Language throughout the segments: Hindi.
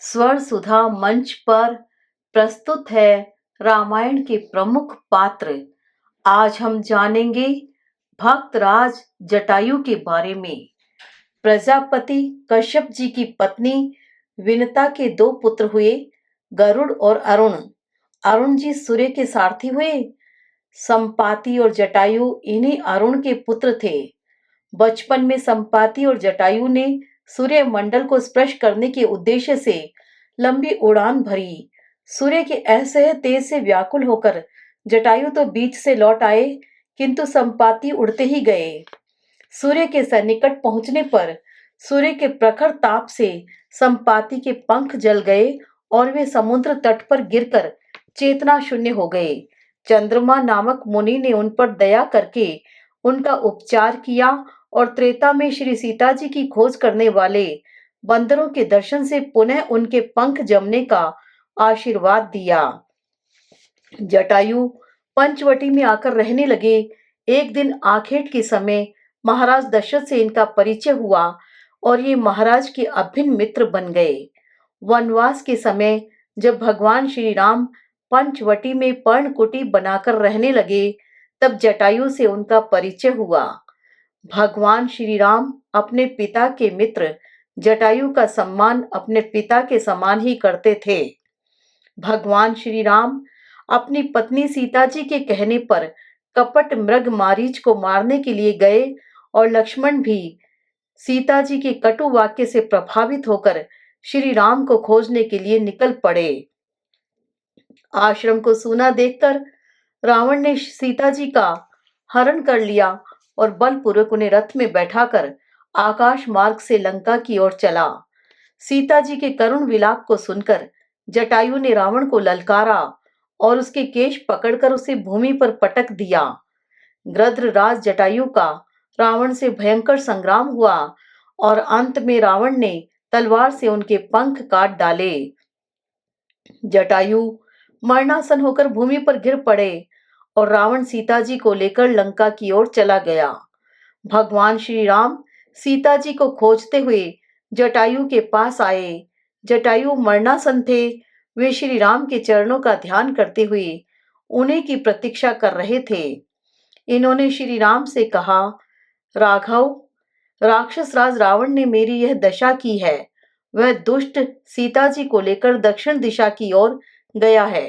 स्वर सुधा मंच पर प्रस्तुत है रामायण के प्रमुख पात्र। आज हम जानेंगे भक्तराज जटायु के बारे में। प्रजापति कश्यप जी की पत्नी विनता के दो पुत्र हुए, गरुड़ और अरुण। अरुण जी सूर्य के सारथी हुए। संपाति और जटायु इन्हीं अरुण के पुत्र थे। बचपन में संपाति और जटायु ने सूर्य मंडल को स्पर्श करने के उद्देश्य से लंबी उड़ान भरी। सूर्य के असह्य तेज से व्याकुल होकर जटायु तो बीच से लौट आए, किंतु संपाति उड़ते ही गए। सूर्य के सन्निकट पहुंचने पर सूर्य के प्रखर ताप से संपाति के पंख जल गए और वे समुद्र तट पर गिरकर चेतना शून्य हो गए। चंद्रमा नामक मुनि ने उन पर दया करके उनका उपचार किया और त्रेता में श्री सीता जी की खोज करने वाले बंदरों के दर्शन से पुनः उनके पंख जमने का आशीर्वाद दिया। जटायु पंचवटी में आकर रहने लगे। एक दिन आखेट के समय महाराज दशरथ से इनका परिचय हुआ और ये महाराज के अभिन्न मित्र बन गए। वनवास के समय जब भगवान श्री राम पंचवटी में पर्णकुटी बनाकर रहने लगे, तब जटायु से उनका परिचय हुआ। भगवान श्री राम अपने पिता के मित्र जटायु का सम्मान अपने पिता के समान ही करते थे। भगवान श्री राम अपनी पत्नी सीता जी के कहने पर कपट मृग मारीच को मारने के लिए गए और लक्ष्मण भी सीता जी के कटु वाक्य से प्रभावित होकर श्री राम को खोजने के लिए निकल पड़े। आश्रम को सूना देखकर रावण ने सीता जी का हरण कर लिया और बलपूर्वक उन्हें रथ में बैठाकर आकाश मार्ग से लंका की ओर चला। सीता जी के करुण विलाप को सुनकर जटायु ने रावण को ललकारा और उसके केश पकड़कर उसे भूमि पर पटक दिया। गृध्रराज जटायु का रावण से भयंकर संग्राम हुआ और अंत में रावण ने तलवार से उनके पंख काट डाले। जटायु मरणासन होकर भूमि पर गिर पड़े और रावण सीता जी को लेकर लंका की ओर चला गया। भगवान श्री राम सीता जी को खोजते हुए जटायु के पास आए। जटायु मरणासन थे। वे श्री राम के चरणों का ध्यान करते हुए उन्हीं की प्रतीक्षा कर रहे थे। इन्होंने श्री राम से कहा, राघव, राक्षस राज रावण ने मेरी यह दशा की है। वह दुष्ट सीता जी को लेकर दक्षिण दिशा की ओर गया है।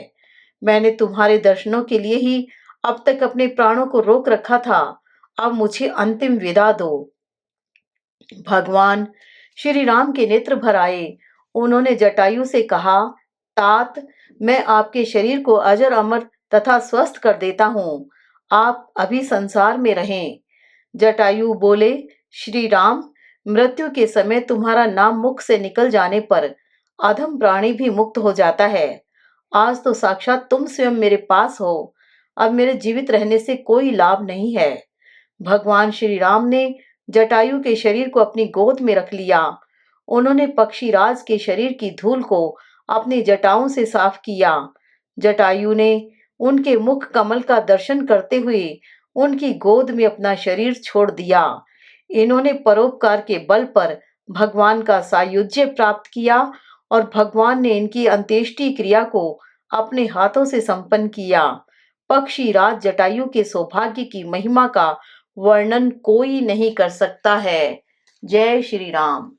मैंने तुम्हारे दर्शनों के लिए ही अब तक अपने प्राणों को रोक रखा था। अब मुझे अंतिम विदा दो। भगवान श्री राम के नेत्र भर आए। उन्होंने जटायु से कहा, तात, मैं आपके शरीर को अजर अमर तथा स्वस्थ कर देता हूँ। आप अभी संसार में रहें। जटायु बोले, श्री राम, मृत्यु के समय तुम्हारा नाम मुख से निकल जाने पर अधम प्राणी भी मुक्त हो जाता है। आज तो साक्षात तुम स्वयं मेरे पास हो। अब मेरे जीवित रहने से कोई लाभ नहीं है। भगवान श्री राम ने जटायु के शरीर को अपनी गोद में रख लिया। उन्होंने पक्षीराज के शरीर की धूल को अपनी जटाओं से साफ किया। जटायु ने उनके मुख कमल का दर्शन करते हुए उनकी गोद में अपना शरीर छोड़ दिया। इन्होंने परोपकार के बल पर भगवान का सायुज्य प्राप्त किया और भगवान ने इनकी अंत्येष्टि क्रिया को अपने हाथों से संपन्न किया। पक्षीराज जटायु के सौभाग्य की महिमा का वर्णन कोई नहीं कर सकता है। जय श्री राम।